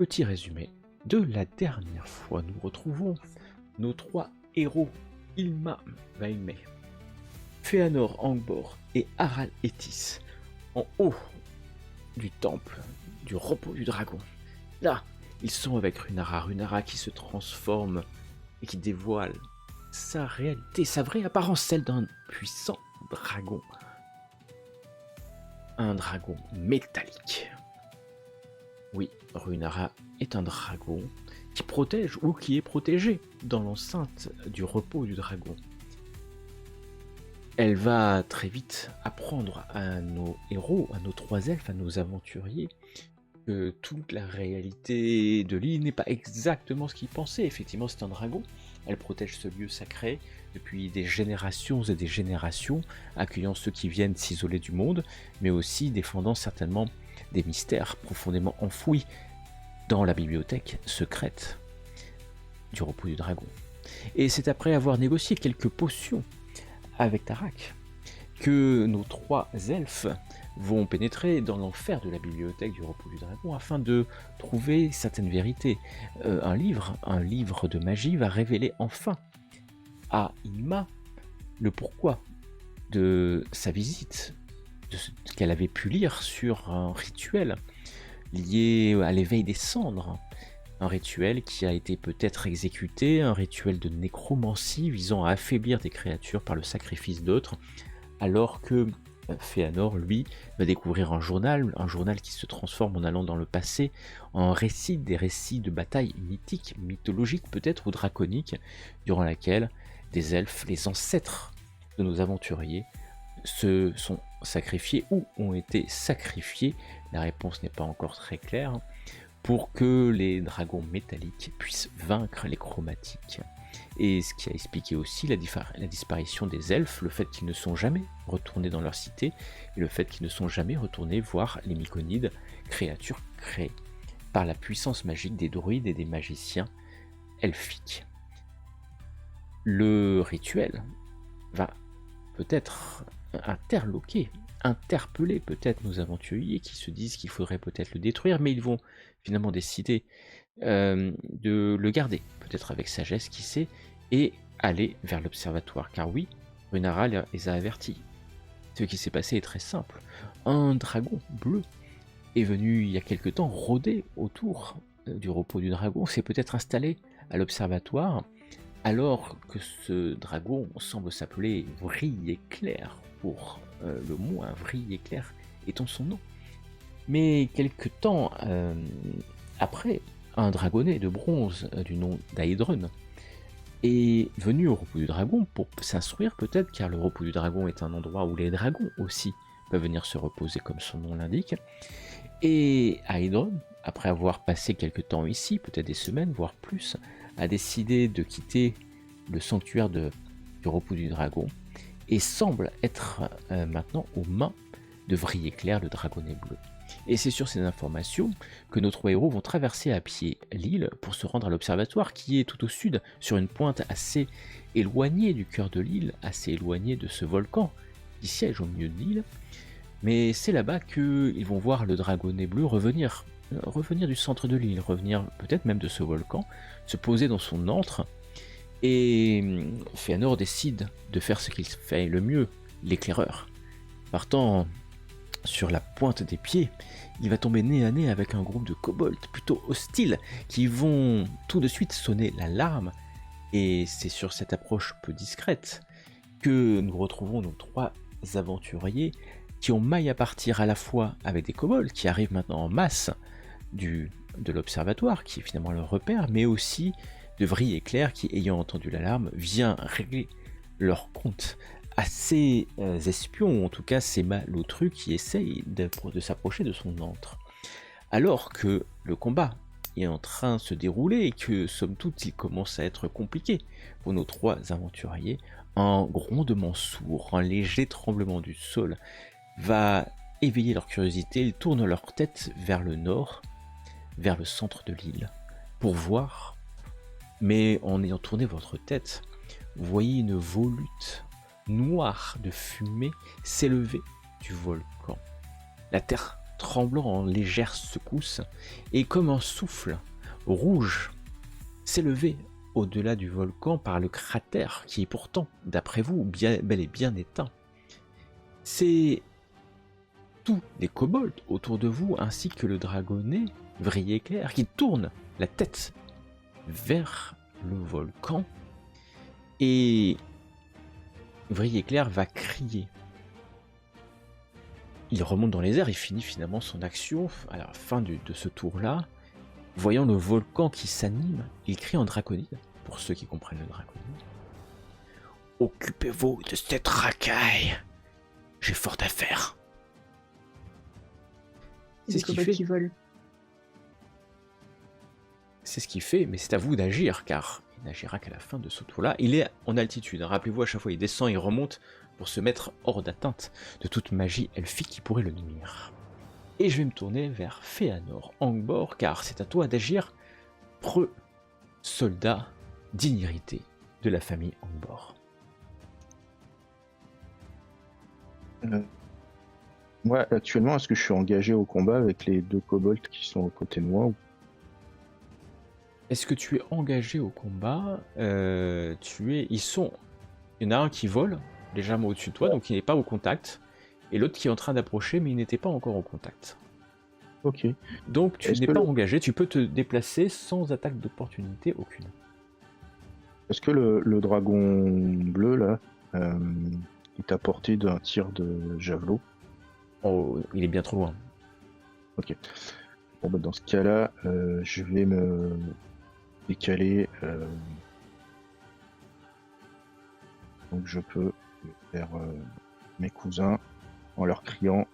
Petit résumé. De la dernière fois, nous retrouvons nos trois héros, Ilma Vaime, Fëanor Angbor et Harald Etis, en haut du temple du repos du dragon. Là, ils sont avec Runara qui se transforme et qui dévoile sa réalité, sa vraie apparence, celle d'un puissant dragon. Un dragon métallique. Oui, Runara est un dragon qui protège ou qui est protégé dans l'enceinte du repos du dragon. Elle va très vite apprendre à nos héros, à nos trois elfes, à nos aventuriers, que toute la réalité de l'île n'est pas exactement ce qu'ils pensaient. Effectivement, c'est un dragon. Elle protège ce lieu sacré depuis des générations et des générations, accueillant ceux qui viennent s'isoler du monde, mais aussi défendant certainement des mystères profondément enfouis dans la bibliothèque secrète du repos du dragon. Et c'est après avoir négocié quelques potions avec Tarak que nos trois elfes vont pénétrer dans l'enfer de la bibliothèque du repos du dragon afin de trouver certaines vérités. Un livre de magie va révéler enfin à Ilma le pourquoi de sa visite, de ce qu'elle avait pu lire sur un rituel lié à l'éveil des cendres. Un rituel qui a été peut-être exécuté, un rituel de nécromancie visant à affaiblir des créatures par le sacrifice d'autres, alors que Fëanor, lui, va découvrir un journal qui se transforme en allant dans le passé, en récit des récits de batailles mythiques, mythologiques peut-être, ou draconiques, durant laquelle des elfes, les ancêtres de nos aventuriers, se sont sacrifiés ou ont été sacrifiés, la réponse n'est pas encore très claire, pour que les dragons métalliques puissent vaincre les chromatiques. Et ce qui a expliqué aussi la disparition des elfes, le fait qu'ils ne sont jamais retournés dans leur cité, et le fait qu'ils ne sont jamais retournés voir les Myconides, créatures créées par la puissance magique des druides et des magiciens elfiques. Le rituel va peut-être interpeller peut-être nos aventuriers qui se disent qu'il faudrait peut-être le détruire, mais ils vont finalement décider de le garder, peut-être avec sagesse, qui sait, et aller vers l'observatoire. Car oui, Runara les a avertis. Ce qui s'est passé est très simple. Un dragon bleu est venu il y a quelque temps rôder autour du repos du dragon, s'est peut-être installé à l'observatoire, alors que ce dragon semble s'appeler Vrille Éclair, pour le moins Vrille Éclair étant son nom. Mais quelque temps après, un dragonnet de bronze du nom d'Aedron est venu au repos du dragon pour s'instruire peut-être, car le repos du dragon est un endroit où les dragons aussi peuvent venir se reposer comme son nom l'indique. Et Aedron, après avoir passé quelque temps ici, peut-être des semaines, voire plus, a décidé de quitter le sanctuaire du repos du dragon et semble être maintenant aux mains de Vrille Éclair, le dragonnet bleu. Et c'est sur ces informations que nos trois héros vont traverser à pied l'île pour se rendre à l'observatoire qui est tout au sud, sur une pointe assez éloignée du cœur de l'île, assez éloignée de ce volcan qui siège au milieu de l'île. Mais c'est là-bas qu'ils vont voir le dragonnet bleu revenir du centre de l'île, revenir peut-être même de ce volcan, se poser dans son antre, et Fëanor décide de faire ce qu'il fait le mieux, l'éclaireur. Partant sur la pointe des pieds, il va tomber nez à nez avec un groupe de kobolds plutôt hostiles qui vont tout de suite sonner l'alarme, et c'est sur cette approche peu discrète que nous retrouvons nos trois aventuriers qui ont maille à partir à la fois avec des kobolds qui arrivent maintenant en masse de l'observatoire, qui est finalement leur repère, mais aussi de Vrille Éclair qui, ayant entendu l'alarme, vient régler leur compte à ces espions, ou en tout cas ces malotrus qui essayent de s'approcher de son antre. Alors que le combat est en train de se dérouler et que, somme toute, il commence à être compliqué pour nos trois aventuriers, un grondement sourd, un léger tremblement du sol va éveiller leur curiosité. Ils tournent leur tête vers le nord, vers le centre de l'île, pour voir, mais en ayant tourné votre tête, vous voyez une volute noire de fumée s'élever du volcan. La terre tremblant en légère secousse, et comme un souffle rouge s'élever au-delà du volcan par le cratère qui est pourtant, d'après vous, bel et bien éteint. C'est tous les kobolds autour de vous, ainsi que le dragonnet Vrille Éclair, qui tourne la tête vers le volcan, et Vrille Éclair va crier. Il remonte dans les airs et finit finalement son action à la fin de ce tour-là. Voyant le volcan qui s'anime, il crie en draconide, pour ceux qui comprennent le draconide. Occupez-vous de cette racaille, j'ai fort à faire. C'est ce qu'il fait. Qui volent. C'est ce qu'il fait, mais c'est à vous d'agir, car il n'agira qu'à la fin de ce tour-là. Il est en altitude, rappelez-vous, à chaque fois il descend, il remonte pour se mettre hors d'atteinte de toute magie elfique qui pourrait le nuire. Et je vais me tourner vers Féanor Angbor, car c'est à toi d'agir, preux soldat d'inhérité de la famille Angbor. Moi, actuellement, est-ce que je suis engagé au combat avec les 2 kobolds qui sont aux côtés de moi? Est-ce que tu es engagé au combat? Il y en a un qui vole légèrement au-dessus de toi, donc il n'est pas au contact, et l'autre qui est en train d'approcher, mais il n'était pas encore au contact. Ok. Donc tu n'es pas engagé, tu peux te déplacer sans attaque d'opportunité aucune. Est-ce que le dragon bleu, là, est à portée d'un tir de javelot? Oh, il est bien trop loin. Ok. Bon, bah, dans ce cas-là, je vais me décaler. Donc je peux faire mes cousins en leur criant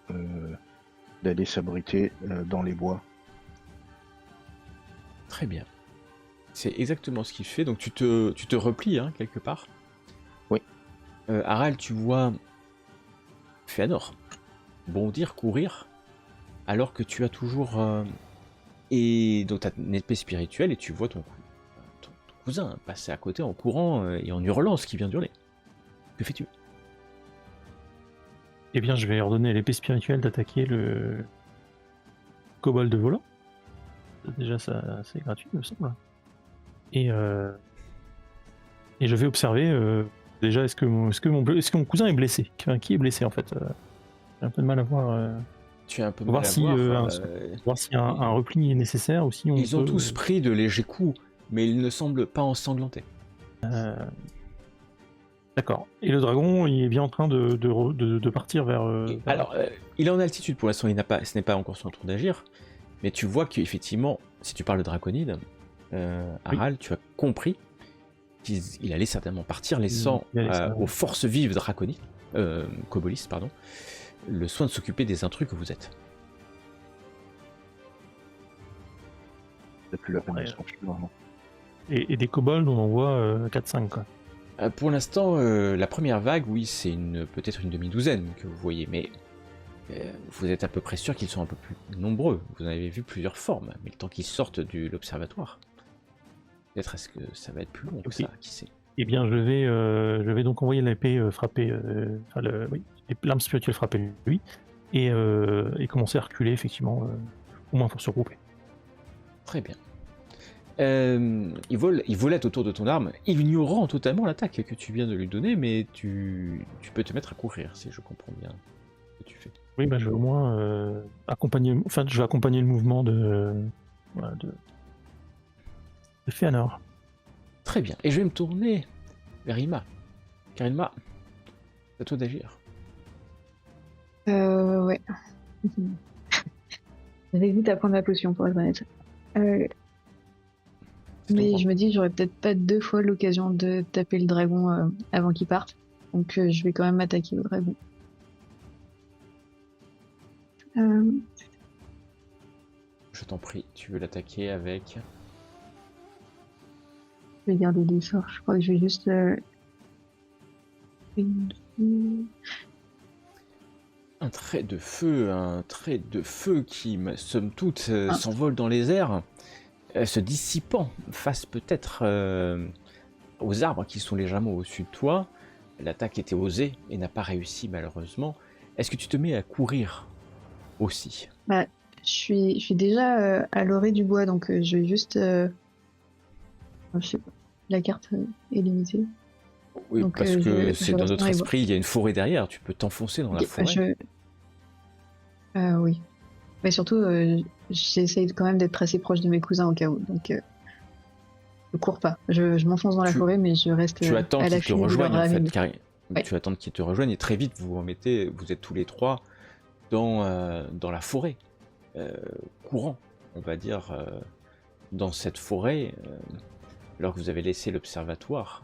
d'aller s'abriter dans les bois. Très bien. C'est exactement ce qu'il fait, donc tu te replies hein, quelque part. Oui. Aral, tu vois Féanor bondir, courir, alors que tu as toujours... et donc tu as une épée spirituelle et tu vois ton cousin passer à côté en courant et en hurlant ce qui vient d'hurler. Que fais-tu? Eh bien, je vais ordonner à l'épée spirituelle d'attaquer le kobold volant. Déjà, ça c'est gratuit, il me semble. Et je vais observer déjà est-ce que mon cousin est blessé? Qui est blessé en fait? J'ai un peu de mal à voir. Tu as un peu de mal à voir. Si un repli est nécessaire ou si on Ils ont tous pris de légers coups, mais ils ne semblent pas ensanglantés. D'accord. Et le dragon, il est bien en train de partir vers... Alors, il est en altitude pour l'instant, ce n'est pas encore son tour d'agir, mais tu vois qu'effectivement, si tu parles de draconide, Aral, tu as compris qu'il allait certainement partir, laissant aux forces vives draconides, kobolistes, pardon, le soin de s'occuper des intrus que vous êtes. Et des kobolds, on en voit 4-5, quoi. Pour l'instant, la première vague, oui, c'est peut-être une demi-douzaine que vous voyez, mais vous êtes à peu près sûr qu'ils sont un peu plus nombreux. Vous en avez vu plusieurs formes, mais le temps qu'ils sortent de l'observatoire, peut-être est-ce que ça va être plus long que ça, qui sait. Eh bien, je vais donc envoyer l'épée frapper, l'arme spirituelle frapper lui, et commencer à reculer, effectivement, au moins pour se regrouper. Très bien. Il volette autour de ton arme, ignorant totalement l'attaque que tu viens de lui donner, mais tu peux te mettre à courir, si je comprends bien ce que tu fais. Oui, bah, je vais au moins accompagner le mouvement de Féanor. Très bien, et je vais me tourner vers Ima. Car Ima, c'est à toi d'agir. Ouais. J'hésite à prendre la potion, pour être honnête. Mais je me dis, j'aurais peut-être pas 2 fois l'occasion de taper le dragon avant qu'il parte. Donc je vais quand même m'attaquer au dragon. Je t'en prie, tu veux l'attaquer avec... Je vais garder des sorts, je crois que je vais juste... Un trait de feu qui, somme toute, s'envole dans les airs, se dissipant face peut-être aux arbres qui sont légèrement au-dessus de toi. L'attaque était osée et n'a pas réussi malheureusement. Est-ce que tu te mets à courir aussi? Bah, je suis déjà à l'orée du bois, donc je vais juste. Je sais pas, la carte est limitée. Oui, Donc parce que c'est je dans reste dans notre les bois. esprit, il y a une forêt derrière, tu peux t'enfoncer dans la Ok, bah, forêt. oui. Mais surtout, j'essaye quand même d'être assez proche de mes cousins au cas où. Donc je cours pas. Je m'enfonce dans la Tu, forêt, mais je reste tu attends à qu'ils te l'affût de leur rejoignent en fait, arrivée. car Ouais. tu attends qu'ils te rejoignent et très vite vous vous remettez, vous êtes tous les trois dans la forêt, euh, courant, on va dire, dans cette forêt, alors que vous avez laissé l'observatoire,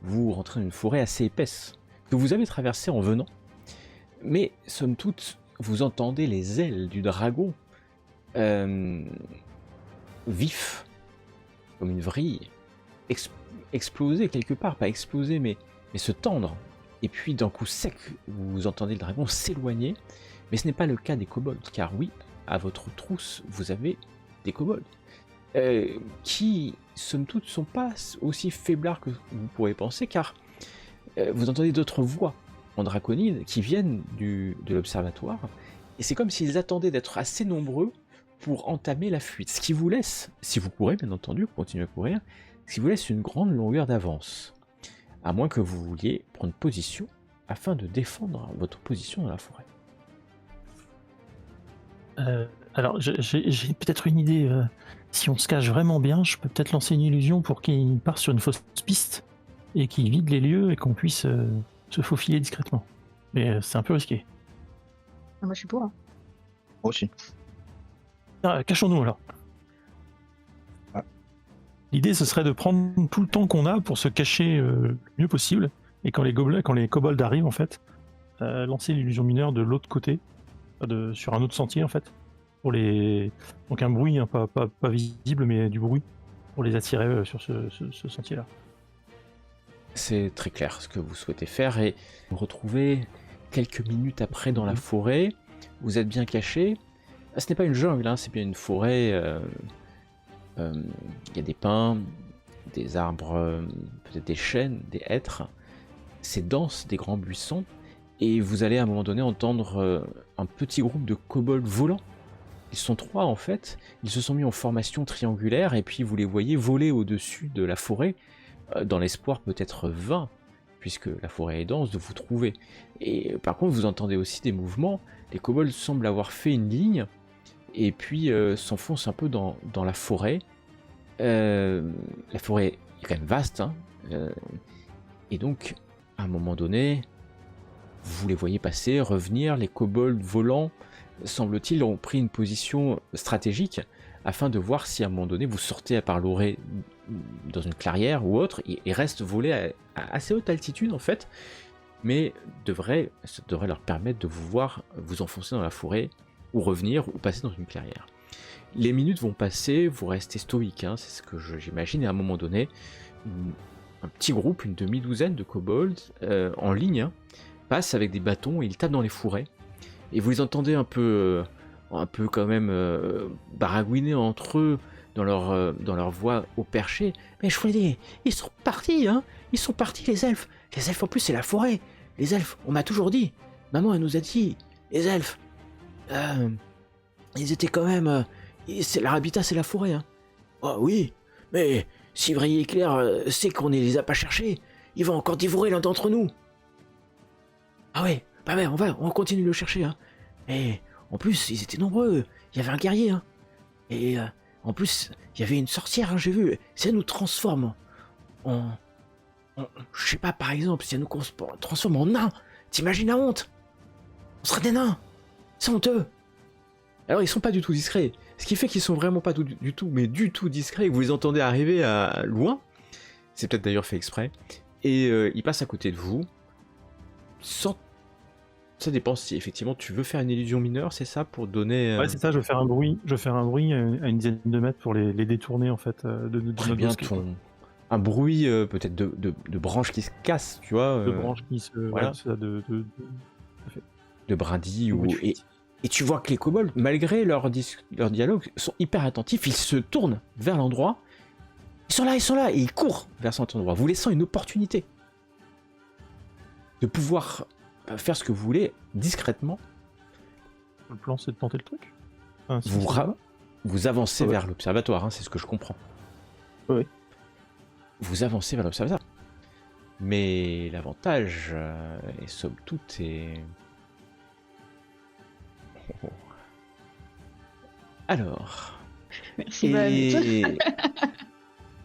vous rentrez dans une forêt assez épaisse, que vous avez traversée en venant, mais somme toute, vous entendez les ailes du dragon vif, comme une vrille, exploser quelque part, pas exploser, mais se tendre. Et puis d'un coup sec, vous entendez le dragon s'éloigner, mais ce n'est pas le cas des kobolds, car oui, à votre trousse, vous avez des kobolds, qui, somme toute, sont pas aussi faiblards que vous pourriez penser, car vous entendez d'autres voix en draconide qui viennent de l'observatoire, et c'est comme s'ils attendaient d'être assez nombreux pour entamer la fuite, ce qui vous laisse, si vous courez bien entendu, continuez à courir, ce qui vous laisse une grande longueur d'avance, à moins que vous vouliez prendre position afin de défendre votre position dans la forêt. Alors, j'ai peut-être une idée. Si on se cache vraiment bien, je peux peut-être lancer une illusion pour qu'il parte sur une fausse piste et qu'il vide les lieux et qu'on puisse se faufiler discrètement. Mais c'est un peu risqué. Ah, moi, je suis pour. Hein. Moi aussi. Ah, cachons-nous alors. Ah. L'idée, ce serait de prendre tout le temps qu'on a pour se cacher le mieux possible. Et quand les kobolds arrivent, en fait, lancer l'illusion mineure de l'autre côté, sur un autre sentier, en fait. Donc un bruit, hein, pas visible, mais du bruit, pour les attirer sur ce sentier-là. C'est très clair ce que vous souhaitez faire, et vous vous retrouvez quelques minutes après dans la forêt, vous êtes bien caché. Ce n'est pas une jungle, hein, c'est bien une forêt, y a des pins, des arbres, peut-être des chênes, des hêtres, c'est dense, des grands buissons, et vous allez à un moment donné entendre un petit groupe de kobolds volants. Ils sont 3 en fait, ils se sont mis en formation triangulaire, et puis vous les voyez voler au-dessus de la forêt, dans l'espoir peut-être vain, puisque la forêt est dense, de vous trouver. Et par contre vous entendez aussi des mouvements, les kobolds semblent avoir fait une ligne, et puis s'enfoncent un peu dans la forêt. La forêt est quand même vaste, hein, et donc à un moment donné, vous les voyez passer, revenir, les kobolds volants, semble-t-il, ont pris une position stratégique afin de voir si à un moment donné vous sortez par l'orée dans une clairière ou autre, et restent voler à assez haute altitude en fait, mais ça devrait leur permettre de vous voir vous enfoncer dans la forêt, ou revenir, ou passer dans une clairière. Les minutes vont passer, vous restez stoïque, hein, c'est ce que j'imagine, et à un moment donné, un petit groupe, une demi-douzaine de kobolds en ligne, hein, passent avec des bâtons et ils tapent dans les fourrés. Et vous les entendez un peu quand même baragouiner entre eux dans leur voix au perché. Mais je vous l'ai dit, ils sont partis, hein. Ils sont partis, les elfes. Les elfes en plus, c'est la forêt. Les elfes, on m'a toujours dit. Maman, elle nous a dit. Les elfes, ils étaient quand même. Leur habitat, c'est la forêt, hein. Oh oui, mais si Vrille Éclair sait qu'on ne les a pas cherchés, il va encore dévorer l'un d'entre nous. Ah ouais. Bah ouais, on continue de le chercher, hein. Et en plus, ils étaient nombreux. Il y avait un guerrier, hein. Et en plus, il y avait une sorcière, hein, j'ai vu. Si elle nous transforme je sais pas, par exemple, si elle nous transforme en nains, t'imagines la honte? On serait des nains. C'est honteux. Alors, ils sont pas du tout discrets. Ce qui fait qu'ils sont vraiment pas du tout discrets. Vous les entendez arriver à loin. C'est peut-être d'ailleurs fait exprès. Et ils passent à côté de vous. Sans... Ça dépend si effectivement tu veux faire une illusion mineure, c'est ça, pour donner. Ouais, c'est ça. Je vais faire un bruit à une dizaine de mètres pour les détourner en fait de Très notre bien, bosquet, quoi. un bruit peut-être de branches qui se cassent, tu vois. De branches qui se. voilà. Ouais, c'est ça, de brindilles bruit de et fuite. tu vois que les kobolds, malgré leur dialogue, sont hyper attentifs. Ils se tournent vers l'endroit. Ils sont là, et ils courent vers cet endroit, vous laissant une opportunité de pouvoir faire ce que vous voulez discrètement. Le plan, c'est de tenter le truc. Enfin, si Vous, ça ra- va. vous avancez Ouais. vers l'observatoire, hein, c'est ce que je comprends. Oui. Vous avancez vers l'observatoire. Mais l'avantage, et somme toute, est... Oh. Alors... Merci, Bahamut. Et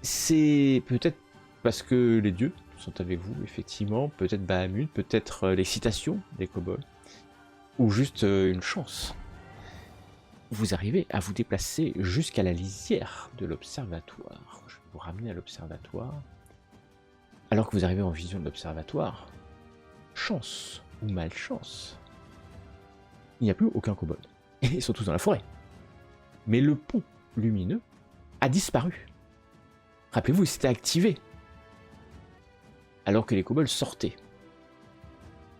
c'est peut-être parce que les dieux sont avec vous, effectivement, peut-être Bahamut, peut-être l'excitation des kobolds, ou juste une chance. Vous arrivez à vous déplacer jusqu'à la lisière de l'observatoire. Je vais vous ramener à l'observatoire. Alors que vous arrivez en vision de l'observatoire, chance ou malchance, il n'y a plus aucun kobold. Ils sont tous dans la forêt. Mais le pont lumineux a disparu. Rappelez-vous, il s'était activé alors que les kobolds sortaient.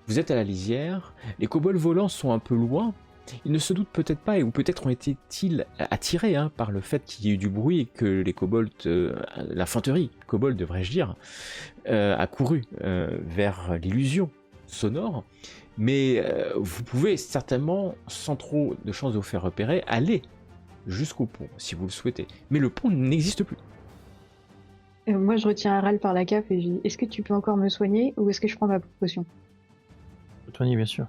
Vous êtes à la lisière, les kobolds volants sont un peu loin, ils ne se doutent peut-être pas, ou peut-être ont été-ils attirés par le fait qu'il y ait eu du bruit et que les kobolds, l'infanterie kobold devrais-je dire, a couru vers l'illusion sonore, mais vous pouvez certainement, sans trop de chances de vous faire repérer, aller jusqu'au pont si vous le souhaitez. Mais le pont n'existe plus. Moi, je retiens Aral par la cape et je dis est-ce que tu peux encore me soigner ou est-ce que je prends ma potion? Soigner, bien sûr.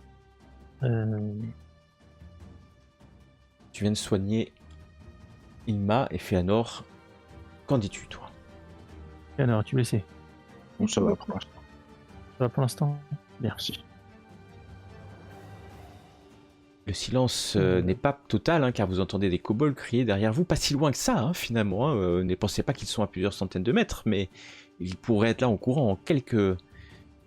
Tu viens de soigner Ilma et Féanor. Qu'en dis-tu, toi? Alors, tu me laisses. Bon, ça va pour l'instant. Ça va pour l'instant. Merci. Le silence n'est pas total, car vous entendez des kobolds crier derrière vous, pas si loin que ça, finalement. Ne pensez pas qu'ils sont à plusieurs centaines de mètres, mais ils pourraient être là en courant en quelques...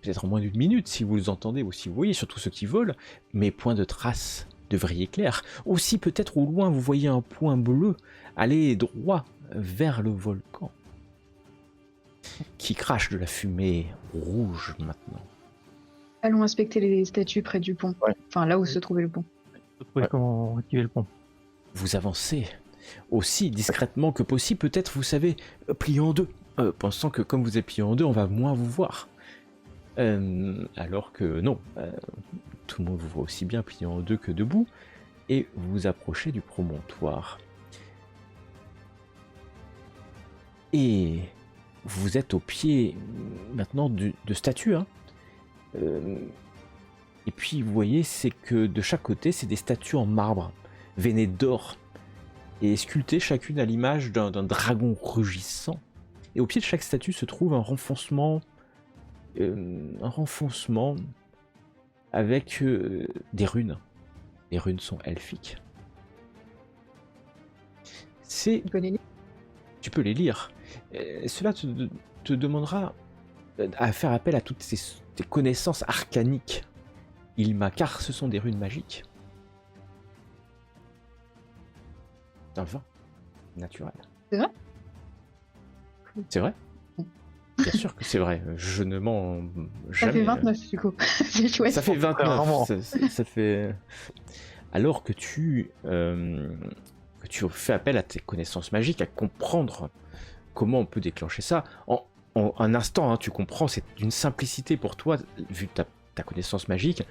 peut-être en moins d'une minute, si vous les entendez ou si vous voyez, surtout ceux qui volent, mais point de traces de vrille éclair. Aussi, peut-être au loin, vous voyez un point bleu aller droit vers le volcan, qui crache de la fumée rouge maintenant. Allons inspecter les statues près du pont. Ouais. Enfin, là où se trouvait le pont. Faut trouver Ouais. comment activer le pont. Vous avancez aussi discrètement que possible, peut-être, vous savez, plié en deux, pensant que comme vous êtes plié en deux, on va moins vous voir. Alors que non, tout le monde vous voit aussi bien plié en deux que debout, et vous vous approchez du promontoire. Et vous êtes au pied maintenant de statues. Et puis vous voyez, c'est que de chaque côté, c'est des statues en marbre, veinées d'or, et sculptées chacune à l'image d'un dragon rugissant. Et au pied de chaque statue se trouve un renfoncement avec des runes. Les runes sont elfiques. Tu peux les lire? Tu peux les lire. Cela te demandera à faire appel à toutes tes connaissances arcaniques, Ilma, car ce sont des runes magiques. Un vin naturel. C'est vrai? C'est vrai? Bien sûr que c'est vrai. Je ne mens Ça jamais. fait 29 du coup. C'est chouette. Ça fait 29. Rarement. Ça fait. Alors que tu fais appel à tes connaissances magiques, à comprendre comment on peut déclencher ça. En un instant, tu comprends, c'est d'une simplicité pour toi, vu ta connaissance magique,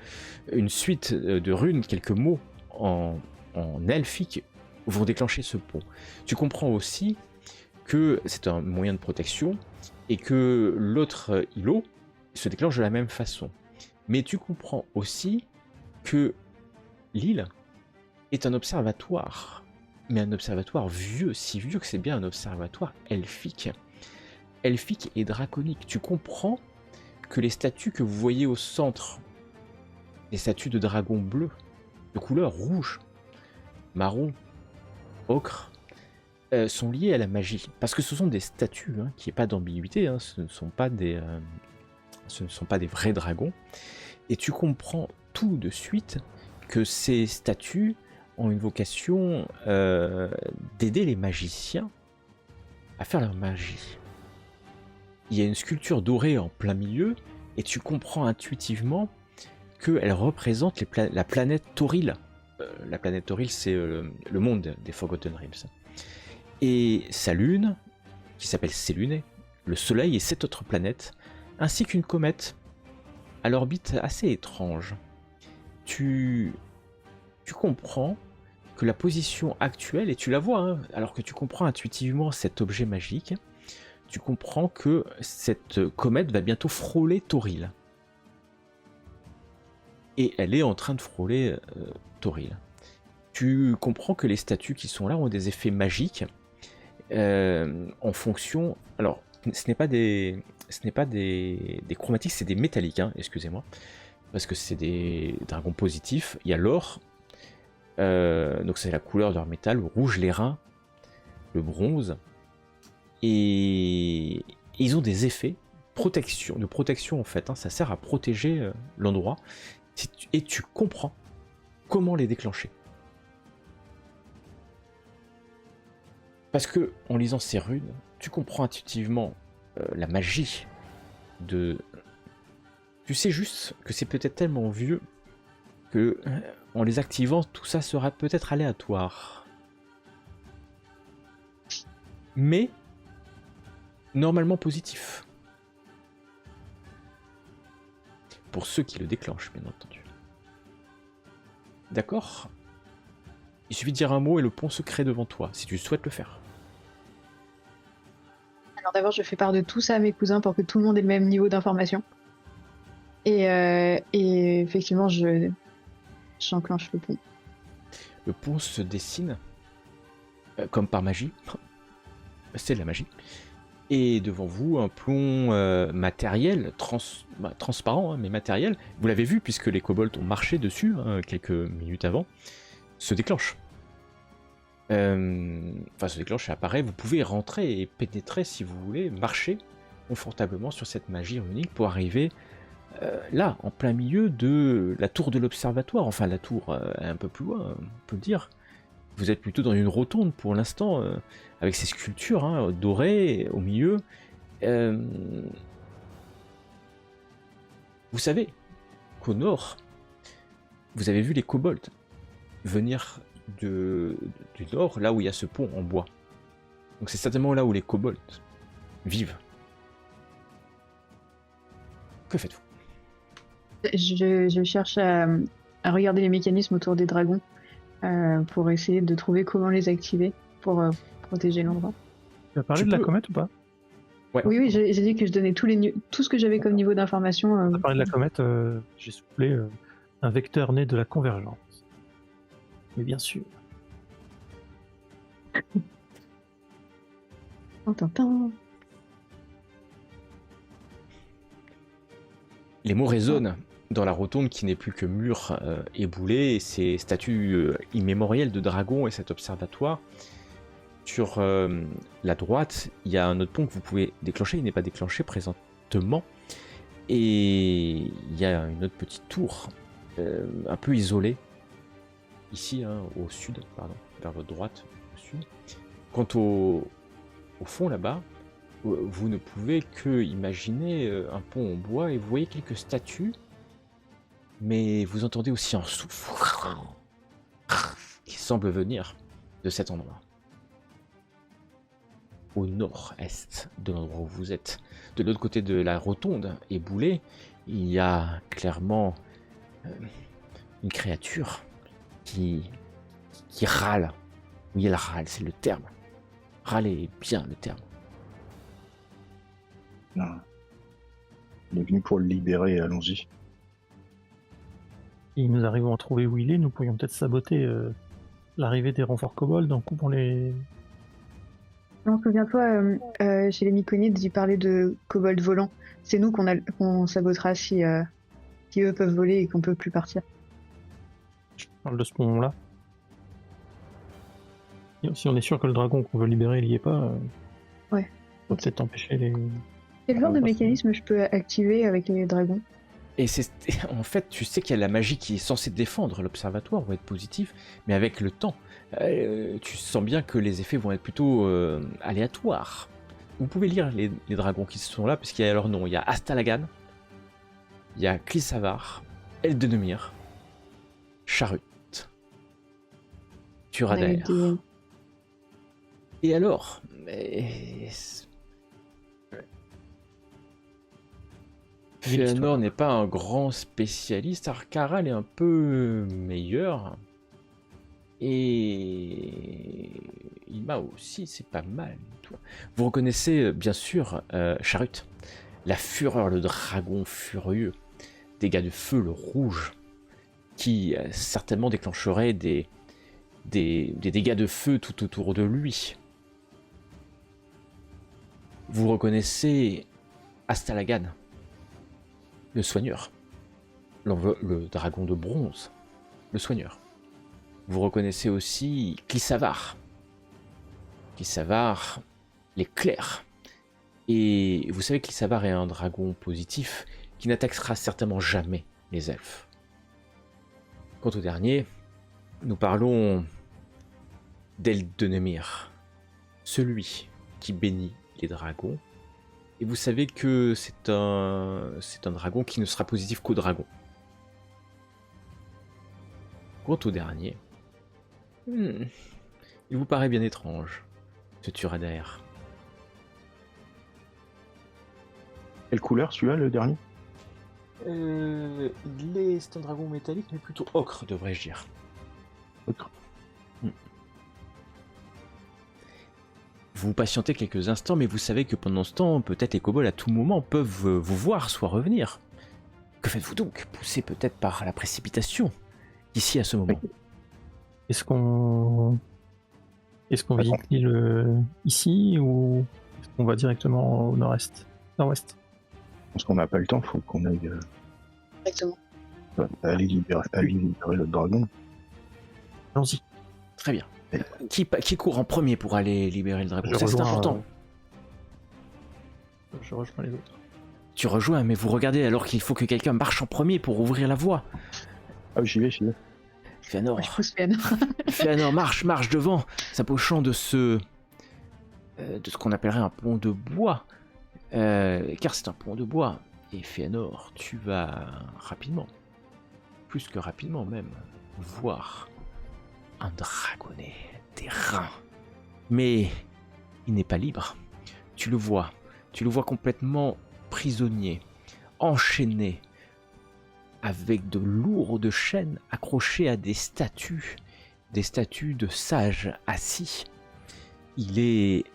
une suite de runes, quelques mots en elfique vont déclencher ce pont. Tu comprends aussi que c'est un moyen de protection et que l'autre îlot se déclenche de la même façon. Mais tu comprends aussi que l'île est un observatoire, mais un observatoire vieux, si vieux que c'est bien un observatoire elfique. Elfique et draconique. Tu comprends que les statues que vous voyez au centre, les statues de dragons bleus, de couleur rouge, marron, ocre, sont liées à la magie. Parce que ce sont des statues, qui n'est pas d'ambiguïté, ce ne sont pas des vrais dragons. Et tu comprends tout de suite que ces statues ont une vocation d'aider les magiciens à faire leur magie. Il y a une sculpture dorée en plein milieu, et tu comprends intuitivement qu'elle représente la planète Tauril. La planète Tauril, c'est le monde des Forgotten Realms. Et sa lune, qui s'appelle Sélune, le soleil et 7 autres planètes, ainsi qu'une comète à l'orbite assez étrange. Tu tu comprends que la position actuelle, et tu la vois, hein, alors que tu comprends intuitivement cet objet magique, tu comprends que cette comète va bientôt frôler Tauril. Et elle est en train de frôler Tauril. Tu comprends que les statues qui sont là ont des effets magiques en fonction... Alors, ce n'est pas des chromatiques, c'est des métalliques, hein, excusez-moi. Parce que c'est des dragons positifs. Il y a l'or, donc c'est la couleur de leur métal, le rouge, l'airain, le bronze. Et ils ont des effets de protection en fait, hein, ça sert à protéger l'endroit. Et tu comprends comment les déclencher. Parce que en lisant ces runes, tu comprends intuitivement la magie de... Tu sais juste que c'est peut-être tellement vieux que en les activant, tout ça sera peut-être aléatoire. Mais normalement positif. Pour ceux qui le déclenchent, bien entendu. D'accord ? Il suffit de dire un mot et le pont se crée devant toi, si tu souhaites le faire. Alors d'abord, je fais part de tout ça à mes cousins pour que tout le monde ait le même niveau d'information. Et effectivement, j'enclenche le pont. Le pont se dessine, comme par magie. C'est de la magie. Et devant vous, un plomb matériel, transparent, hein, mais matériel. Vous l'avez vu, puisque les kobolds ont marché dessus quelques minutes avant, se déclenche. Se déclenche et apparaît. Vous pouvez rentrer et pénétrer, si vous voulez, marcher confortablement sur cette magie runique pour arriver là, en plein milieu de la tour de l'observatoire. Enfin, la tour est un peu plus loin, on peut le dire. Vous êtes plutôt dans une rotonde pour l'instant, avec ces sculptures hein, dorées au milieu. Vous savez qu'au nord, vous avez vu les kobolds venir du nord, là où il y a ce pont en bois. Donc c'est certainement là où les kobolds vivent. Que faites-vous ? Je cherche à regarder les mécanismes autour des dragons pour essayer de trouver comment les activer pour protéger l'endroit. Tu as parlé de la comète ou pas ? Ouais. Oui, j'ai dit que je donnais tout ce que j'avais comme niveau d'information. Tu as parlé de la comète, j'ai soufflé un vecteur né de la convergence. Mais bien sûr. Tintin. Les mots résonnent dans la rotonde qui n'est plus que mur éboulé, et ces statues immémorielles de dragons et cet observatoire. Sur la droite, il y a un autre pont que vous pouvez déclencher, il n'est pas déclenché présentement. Et il y a une autre petite tour, un peu isolée, ici, hein, au sud, pardon, vers votre droite, au sud. Quant au fond là-bas, vous ne pouvez que imaginer un pont en bois et vous voyez quelques statues, mais vous entendez aussi un souffle qui semble venir de cet endroit. Au nord-est de l'endroit où vous êtes, de l'autre côté de la rotonde éboulée, il y a clairement une créature qui râle. Oui, elle râle, c'est le terme. Râler est bien le terme. Non. Il est venu pour le libérer, allons-y. Si nous arrivons à trouver où il est, nous pourrions peut-être saboter l'arrivée des renforts kobolds en coupant les... Non, souviens-toi, chez les Myconides, ils parlaient de kobolds volants. C'est nous qu'on sabotera si eux peuvent voler et qu'on peut plus partir. Je parle de ce pont-là. Si on est sûr que le dragon qu'on veut libérer n'y est pas, ouais. On peut peut-être empêcher les... Quel genre de mécanisme je peux activer avec les dragons ? Et en fait, tu sais qu'il y a la magie qui est censée défendre l'observatoire ou être positif, mais avec le temps, tu sens bien que les effets vont être plutôt aléatoires. Vous pouvez lire les dragons qui sont là, puisqu'il y a leur nom. Il y a Astalagan, il y a Klisavar, Eldenemir, Charut, Turadaer. Et alors Fëanor n'est pas un grand spécialiste, Arcaral est un peu meilleur. Et Ima aussi, c'est pas mal. Toi. Vous reconnaissez bien sûr Charut, la fureur, le dragon furieux, dégâts de feu, le rouge, qui certainement déclencherait des dégâts de feu tout autour de lui. Vous reconnaissez Astalagan, le soigneur, le dragon de bronze, le soigneur. Vous reconnaissez aussi Clissavar, l'éclair. Et vous savez que Clissavar est un dragon positif qui n'attaquera certainement jamais les elfes. Quant au dernier, nous parlons d'Eldenemir, celui qui bénit les dragons. Et vous savez que c'est un dragon qui ne sera positif qu'aux dragons. Quant au dernier, il vous paraît bien étrange, ce Turadaer. Quelle couleur celui-là, le dernier? C'est un dragon métallique, mais plutôt ocre, devrais-je dire. Ocre. Vous patientez quelques instants, mais vous savez que pendant ce temps, peut-être les kobolds à tout moment peuvent vous voir, soit revenir. Que faites-vous donc? Poussé peut-être par la précipitation, ici à ce moment. Est-ce qu'on visite l'île ici ou est-ce qu'on va directement au nord-ouest? Parce qu'on n'a pas le temps, faut qu'on aille Exactement. aller libérer le dragon. Allons-y. Très bien. Qui court en premier pour aller libérer le dragon? Ça, c'est important. Je rejoins les autres. Tu rejoins, mais vous regardez alors qu'il faut que quelqu'un marche en premier pour ouvrir la voie. Ah, j'y vais. Fëanor. Je pousse Fëanor. Fëanor marche devant, s'approchant de ce qu'on appellerait un pont de bois, car c'est un pont de bois. Et Fëanor, tu vas rapidement, plus que rapidement même, voir un dragonnet, des reins. Mais il n'est pas libre. Tu le vois complètement prisonnier, enchaîné, avec de lourdes chaînes accrochées à des statues de sages assis. Il est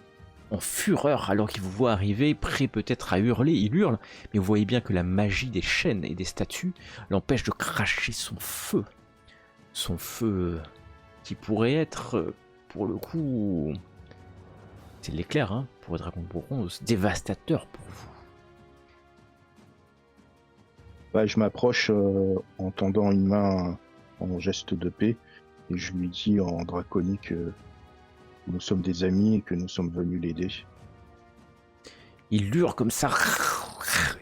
en fureur alors qu'il vous voit arriver, prêt peut-être à hurler. Il hurle, mais vous voyez bien que la magie des chaînes et des statues l'empêche de cracher son feu. Son feu qui pourrait être, pour le coup, c'est de l'éclair, hein, pour le dragon de bronze, dévastateur pour vous. Ouais, je m'approche en tendant une main en geste de paix et je lui dis en draconique que nous sommes des amis et que nous sommes venus l'aider. Il hurle comme ça,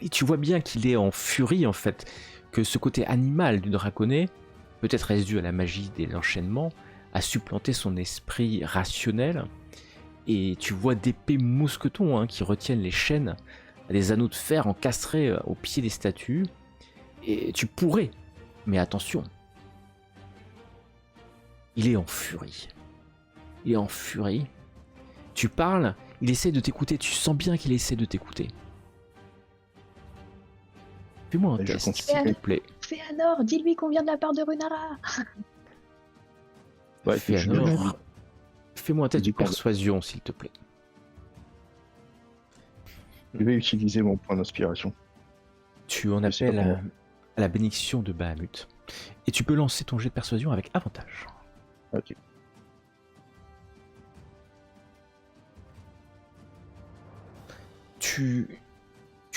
et tu vois bien qu'il est en furie en fait, que ce côté animal du draconnet, peut-être est-ce dû à la magie de l'enchaînement, a supplanté son esprit rationnel, et tu vois d'épais mousquetons qui retiennent les chaînes, des anneaux de fer encastrés au pied des statues, et tu pourrais, mais attention, il est en furie. Tu parles, il essaie de t'écouter, tu sens bien qu'il essaie de t'écouter. Fais-moi un test, s'il te plaît. Fëanor, dis-lui qu'on vient de la part de Runara. Ouais, Fëanor, fais-moi un test de Dis quoi? persuasion, s'il te plaît. Je vais utiliser mon point d'inspiration. Tu en Je sais appelles pas à la bénédiction de Bahamut. Et tu peux lancer ton jet de persuasion avec avantage. Ok. Tu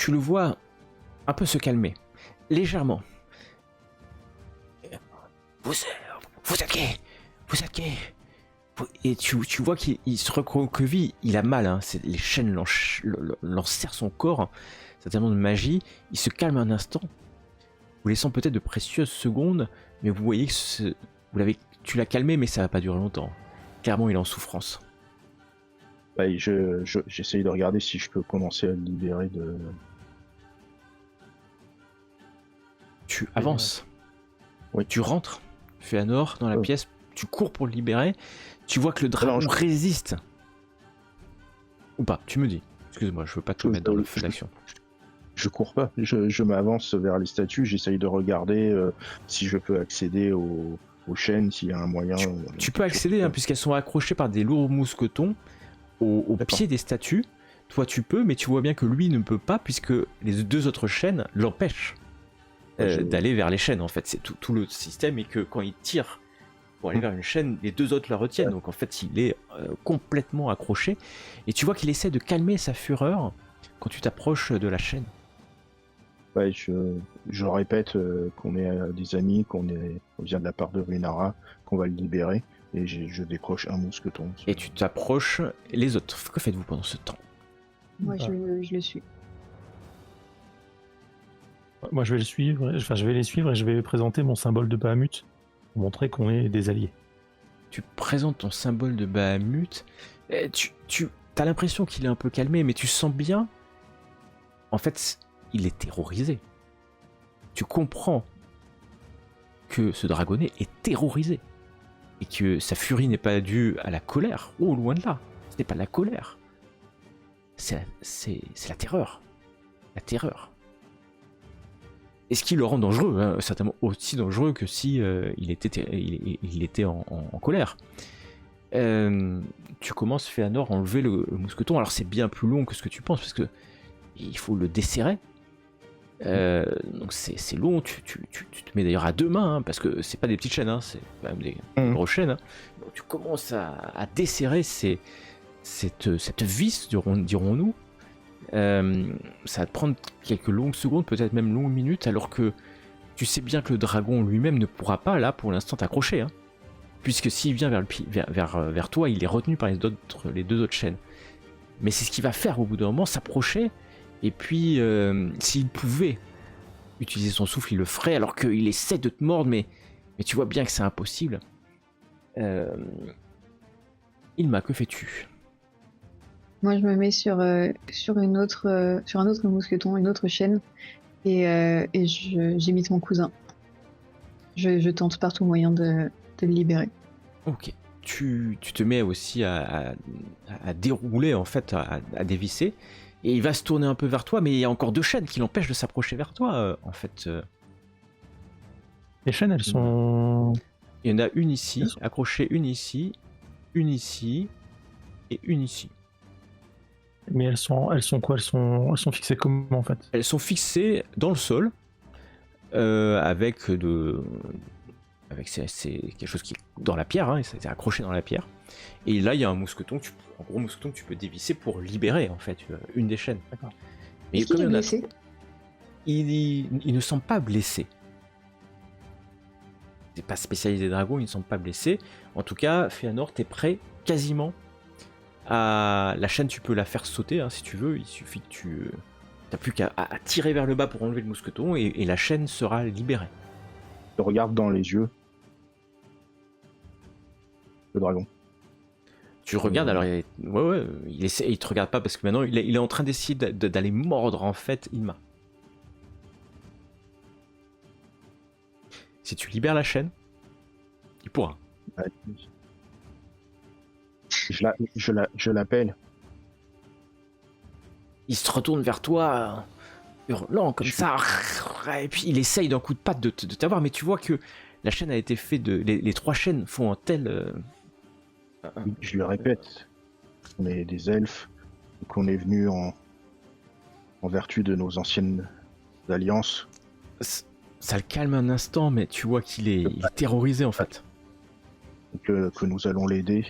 le vois un peu se calmer, légèrement. Vous êtes qui? Et tu vois qu'il se recroqueville, il a mal, hein, les chaînes l'enserrent son corps, c'est tellement de magie, il se calme un instant, vous laissant peut-être de précieuses secondes, mais vous voyez que tu l'as calmé, mais ça va pas durer longtemps. Clairement, il est en souffrance. Bah, j'essaye de regarder si je peux commencer à le libérer de... Tu avances. Oui. Tu rentres, Fëanor, dans la pièce, tu cours pour le libérer, tu vois que le dragon Alors, résiste. Ou pas, tu me dis. Excuse-moi, je veux pas te mettre dans le feu d'action. Je cours pas, je m'avance vers les statues, j'essaye de regarder si je peux accéder aux chaînes s'il y a un moyen. Tu peux accéder, hein, puisqu'elles sont accrochées par des lourds mousquetons au D'accord. pied des statues. Toi, tu peux, mais tu vois bien que lui ne peut pas, puisque les deux autres chaînes l'empêchent d'aller vers les chaînes. En fait, c'est tout le système, et que quand il tire pour aller vers une chaîne, les deux autres la retiennent. Donc en fait, il est complètement accroché. Et tu vois qu'il essaie de calmer sa fureur quand tu t'approches de la chaîne. Ouais, je répète qu'on est des amis, qu'on vient de la part de Runara, qu'on va le libérer, et je décroche un mousqueton. Et tu t'approches les autres. Que faites-vous pendant ce temps? Moi, Bah. je le suis. Moi, je vais le suivre. Enfin, je vais les suivre et je vais présenter mon symbole de Bahamut pour montrer qu'on est des alliés. Tu présentes ton symbole de Bahamut. Et tu as l'impression qu'il est un peu calmé, mais tu sens bien. En fait, il est terrorisé. Tu comprends que ce dragonnet est terrorisé. Et que sa furie n'est pas due à la colère. Oh, loin de là. Ce n'est pas de la colère. C'est la terreur. La terreur. Et ce qui le rend dangereux, hein, certainement aussi dangereux que si il était en colère. Tu commences, Féanor, à enlever le mousqueton. Alors c'est bien plus long que ce que tu penses, parce que il faut le desserrer. Donc c'est long. Tu te mets d'ailleurs à deux mains, hein, parce que c'est pas des petites chaînes, hein, c'est quand même des grosses chaînes. Hein. Donc tu commences à desserrer cette vis, dirons-nous. Ça va te prendre quelques longues secondes, peut-être même longues minutes, alors que tu sais bien que le dragon lui-même ne pourra pas, là, pour l'instant, t'accrocher. Hein, puisque s'il vient vers toi, il est retenu par les deux autres chaînes. Mais c'est ce qu'il va faire au bout d'un moment, s'approcher, et puis s'il pouvait utiliser son souffle, il le ferait, alors qu'il essaie de te mordre, mais tu vois bien que c'est impossible. Ilma, que fais-tu ? Moi, je me mets sur un autre mousqueton, une autre chaîne, et j'imite mon cousin. Je tente par tout moyen de le libérer. Ok. Tu te mets aussi à dérouler, en fait, à dévisser, et il va se tourner un peu vers toi, mais il y a encore deux chaînes qui l'empêchent de s'approcher vers toi, en fait. Les chaînes, elles sont... Il y en a une ici, accrochée, une ici, et une ici. Mais elles sont quoi? Elles sont fixées comment, en fait? Elles sont fixées dans le sol, avec c'est quelque chose qui est dans la pierre, hein, et ça a été accroché dans la pierre. Et là, il y a un mousqueton, un gros mousqueton que tu peux dévisser pour libérer, en fait, une des chaînes. D'accord. Mais Est-ce qu'il est blessé ? Il ne semble pas blessé. C'est pas spécialisé dragon, il ne semble pas blessé. En tout cas, Féanor, t'es prêt quasiment à... La chaîne, tu peux la faire sauter, hein, si tu veux. Il suffit que tu... T'as plus qu'à tirer vers le bas pour enlever le mousqueton, et la chaîne sera libérée. Je regarde dans les yeux le dragon. Tu regardes, alors il te regarde pas, parce que maintenant il est en train d'essayer d'aller mordre, en fait, Ilma. Si tu libères la chaîne, il pourra. Ouais. Je l'appelle. Il se retourne vers toi, hurlant comme ça, et puis il essaye d'un coup de patte de t'avoir, mais tu vois que la chaîne a été faite de... Les trois chaînes font un tel... Je lui répète, on est des elfes, qu'on est venu en vertu de nos anciennes alliances. Ça le calme un instant, mais tu vois qu'il est terrorisé, en fait. Que nous allons l'aider.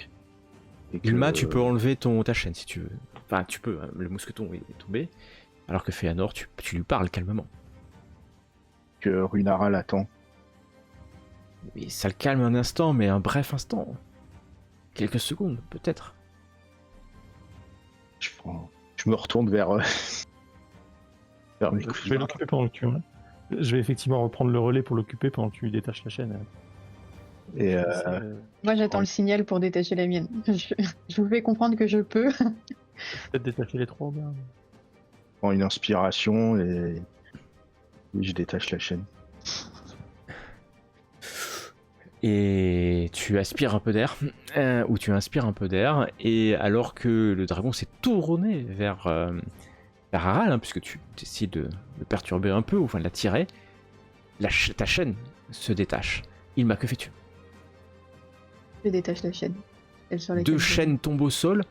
Ilma, tu peux enlever ta chaîne si tu veux. Enfin, tu peux, hein, le mousqueton est tombé. Alors que Féanor, tu lui parles calmement. Que Runara l'attend. Et ça le calme un instant, mais un bref instant. Quelques secondes, peut-être. Je me retourne vers mes Je vais l'occuper pendant que tu... Je vais effectivement reprendre le relais pour l'occuper pendant que tu détaches la chaîne. Et Moi, j'attends le signal pour détacher la mienne. Je vous fais comprendre que je peux. Peut-être détacher les trois, bien. je prends une inspiration et je détache la chaîne. Et tu aspires un peu d'air, ou tu inspires un peu d'air, et alors que le dragon s'est tourné vers Aral, hein, puisque tu essaies de le perturber un peu, ou enfin de la tirer, ta chaîne se détache. Ilma, que fais-tu ? Je détache la chaîne. Celle sur laquelle Deux je- chaînes tombent au sol.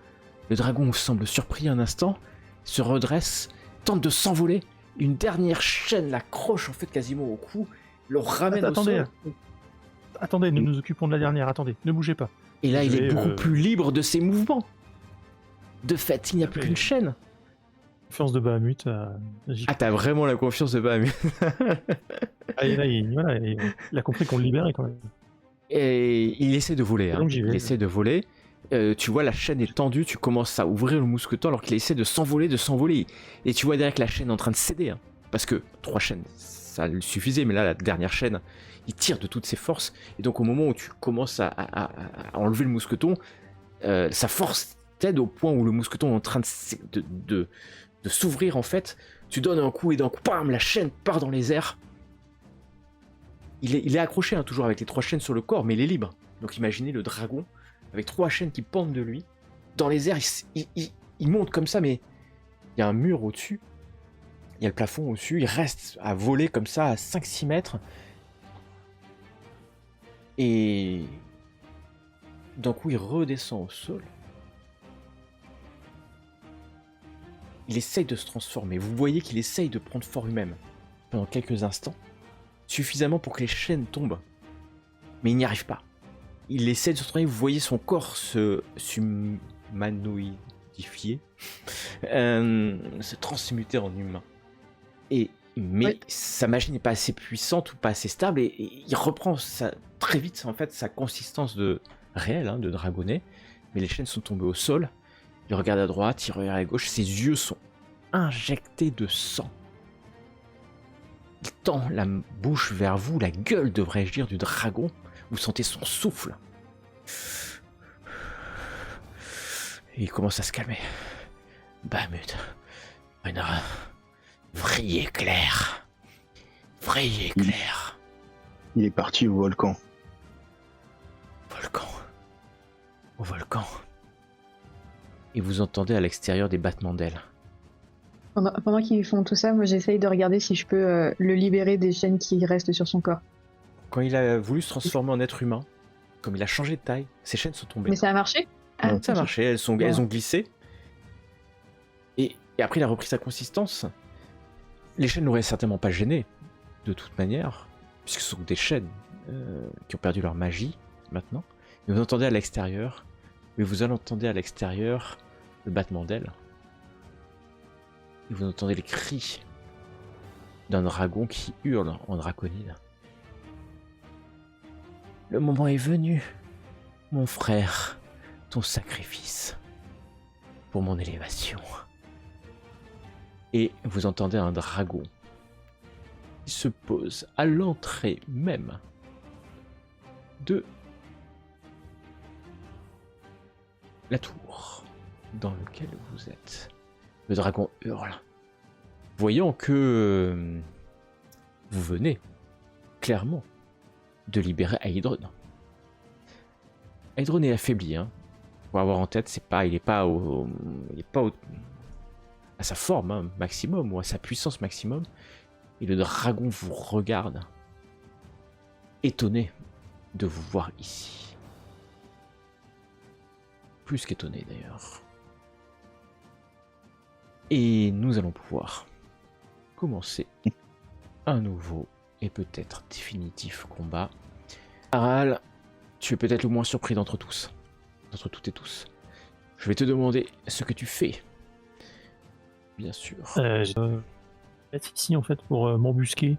Le dragon semble surpris un instant, se redresse, tente de s'envoler. Une dernière chaîne l'accroche en fait quasiment au cou, le ramène au Attendez, sol. attendez, nous nous occupons de la dernière, attendez, ne bougez pas. Et là, Je il est vais, beaucoup plus libre de ses mouvements. De fait, il n'y a plus Mais- qu'une chaîne. Confiance de Bahamut. J'y- Ah, t'as vraiment la confiance de Bahamut. Ah, et là, il a compris qu'on le libérait quand même. Et il essaie de voler. Hein. Donc, j'y vais. Il essaie de voler. Tu vois, la chaîne est tendue. Tu commences à ouvrir le mousqueton alors qu'il essaie de s'envoler. Et tu vois derrière que la chaîne est en train de céder. Hein. Parce que 3 chaînes, ça lui suffisait. Mais là, la dernière chaîne, il tire de toutes ses forces. Et donc, au moment où tu commences à enlever le mousqueton, sa force t'aide au point où le mousqueton est en train de s'ouvrir en fait. Tu donnes un coup et d'un coup, bam, la chaîne part dans les airs. Il est accroché hein, toujours avec les 3 chaînes sur le corps, mais il est libre. Donc imaginez le dragon avec 3 chaînes qui pendent de lui. Dans les airs, il monte comme ça, mais il y a un mur au-dessus. Il y a le plafond au-dessus. Il reste à voler comme ça à 5-6 mètres. Et d'un coup, il redescend au sol. Il essaye de se transformer. Vous voyez qu'il essaye de prendre forme humaine pendant quelques instants. Suffisamment pour que les chaînes tombent. Mais il n'y arrive pas. Il essaie de se transformer. Vous voyez son corps s'humanoïdifier. Se transmuter en humain. Mais Ouais. sa magie n'est pas assez puissante ou pas assez stable. Et il reprend très vite en fait, sa consistance réelle hein, de dragonnet. Mais les chaînes sont tombées au sol. Il regarde à droite, il regarde à gauche, ses yeux sont injectés de sang. Il tend la bouche vers vous, la gueule, devrais-je dire, du dragon. Vous sentez son souffle. Et il commence à se calmer. Bahamut, Renard, vrillez clair. Vrillez clair. Il est parti au volcan. Volcan. Au volcan. Et vous entendez à l'extérieur des battements d'ailes. Pendant qu'ils font tout ça, moi j'essaye de regarder si je peux le libérer des chaînes qui restent sur son corps. Quand il a voulu se transformer en être humain, comme il a changé de taille, ses chaînes sont tombées. Mais ça a marché? Ah, Ça a ok. marché, elles ont glissé. Et après, il a repris sa consistance. Les chaînes n'auraient certainement pas gêné, de toute manière, puisque ce sont des chaînes qui ont perdu leur magie, maintenant. Et vous entendez à l'extérieur, le battement d'ailes. Et vous entendez les cris d'un dragon qui hurle en draconide. Le moment est venu, mon frère, ton sacrifice pour mon élévation. Et vous entendez un dragon qui se pose à l'entrée même de la tour dans laquelle vous êtes. Le dragon hurle, voyant que vous venez clairement de libérer Aedron. Aedron est affaibli, hein. Faut avoir en tête, il est pas à sa forme hein, maximum ou à sa puissance maximum. Et le dragon vous regarde, étonné de vous voir ici. Plus qu'étonné d'ailleurs. Et nous allons pouvoir commencer un nouveau et peut-être définitif combat. Aral, tu es peut-être le moins surpris d'entre tous. D'entre toutes et tous. Je vais te demander ce que tu fais. Bien sûr. Je vais être ici en fait pour m'embusquer.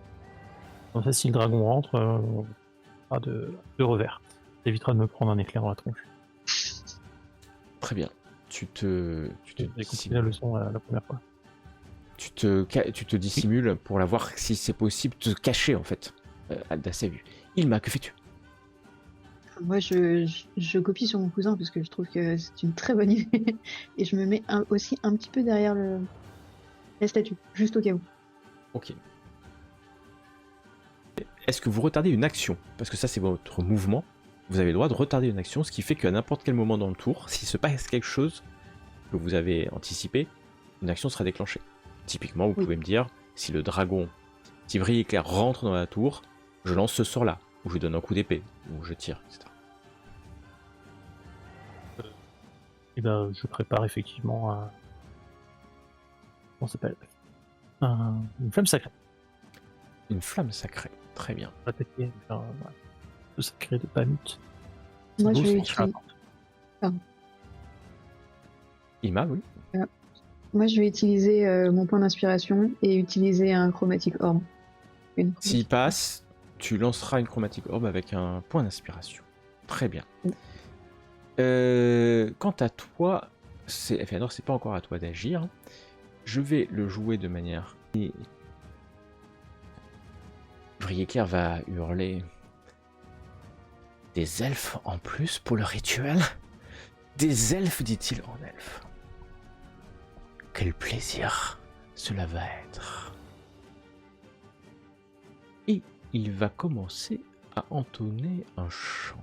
Comme ça, si le dragon rentre, on fera de revers. Ça évitera de me prendre un éclair dans la tronche. Très bien. Tu J'ai compris la leçon la première fois. te dissimules pour la voir si c'est possible, te cacher en fait à sa vue. Ilma, que fais-tu? Moi je copie sur mon cousin parce que je trouve que c'est une très bonne idée. Et je me mets aussi un petit peu derrière la statue, juste au cas où. Ok. Est-ce que vous retardez une action? Parce que ça c'est votre mouvement. Vous avez le droit de retarder une action, ce qui fait qu'à n'importe quel moment dans le tour, s'il se passe quelque chose que vous avez anticipé, une action sera déclenchée. Typiquement, vous pouvez me dire, si le dragon, si Vrille Éclair rentre dans la tour, je lance ce sort-là, ou je donne un coup d'épée, ou je tire, etc. Et ben, je prépare effectivement un. Comment ça s'appelle une flamme sacrée. Une flamme sacrée. Très bien. Pour attaquer le sacré de Pamut. Moi, je Beau, vais c'est sur la utiliser. porte. Ima, oui. Moi, je vais utiliser mon point d'inspiration et utiliser un chromatic orb. Une S'il chromatic passe, tu lanceras une chromatic orb avec un point d'inspiration. Très bien. Quant à toi, Féanor, c'est pas encore à toi d'agir. Je vais le jouer de manière... Ouvrier Clair va hurler. Des elfes en plus pour le rituel? Des elfes, dit-il en elfe. Quel plaisir cela va être. Et il va commencer à entonner un chant.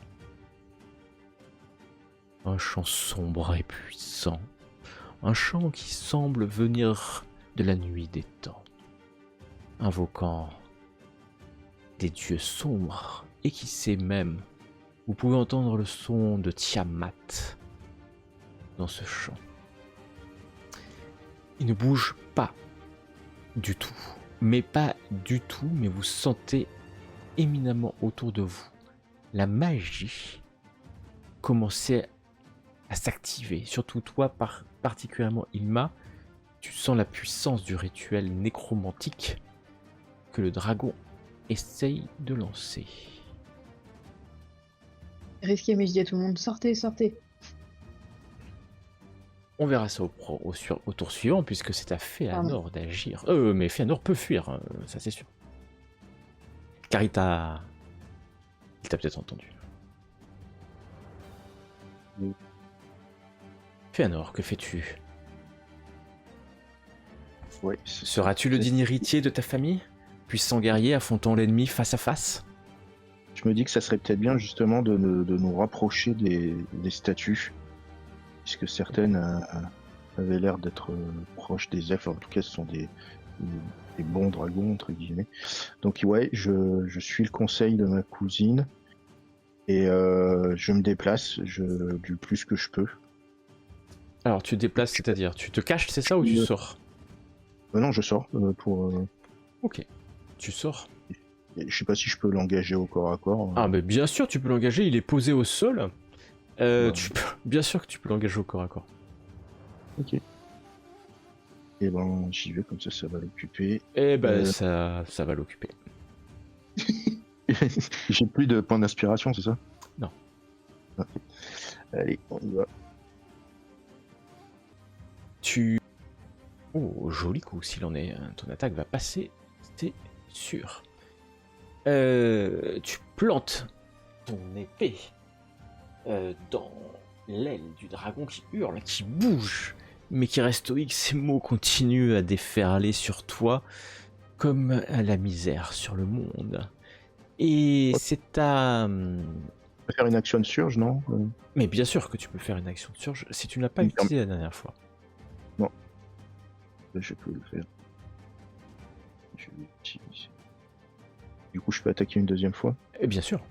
Un chant sombre et puissant. Un chant qui semble venir de la nuit des temps. Invoquant des dieux sombres et qui sait même. Vous pouvez entendre le son de Tiamat dans ce chant. Il ne bouge pas du tout, mais pas du tout, mais vous sentez éminemment autour de vous la magie commencer à s'activer. Surtout toi, particulièrement Ilma, tu sens la puissance du rituel nécromantique que le dragon essaye de lancer. risqué, mais je dis à tout le monde, sortez, sortez. On verra ça au tour suivant, puisque c'est à Féanor d'agir. Mais Féanor peut fuir, hein, ça c'est sûr. Car il t'a peut-être entendu. Oui. Féanor, que fais-tu? Ouais, Seras-tu le digne héritier de ta famille? Puissant guerrier affrontant l'ennemi face à face? Je me dis que ça serait peut-être bien justement de nous rapprocher des statues, puisque certaines avaient l'air d'être proches des elfes. En tout cas, ce sont des bons dragons, entre guillemets. Donc ouais, je suis le conseil de ma cousine et je me déplace du plus que je peux. Alors tu te déplaces, c'est-à-dire tu te caches, c'est ça, ou tu sors? Non, je sors pour... Ok, tu sors. Je sais pas si je peux l'engager au corps à corps. Ah mais bien sûr tu peux l'engager, il est posé au sol. Ouais. Bien sûr que tu peux l'engager au corps à corps. Ok. Et ben j'y vais, comme ça va l'occuper. Eh ben ça va l'occuper. J'ai plus de points d'inspiration, c'est ça? Non. Ok. Allez, on y va. Oh, joli coup s'il en est. Ton attaque va passer, c'est sûr. Tu plantes ton épée dans l'aile du dragon qui hurle, qui bouge, mais qui reste stoïque. Ces mots continuent à déferler sur toi comme la misère sur le monde. Et c'est à... On peut faire une action de surge, non? Mais bien sûr que tu peux faire une action de surge si tu ne l'as pas utilisé la dernière fois. Non. Je peux le faire. Je vais l'utiliser. Du coup, je peux attaquer une deuxième fois? Et bien sûr.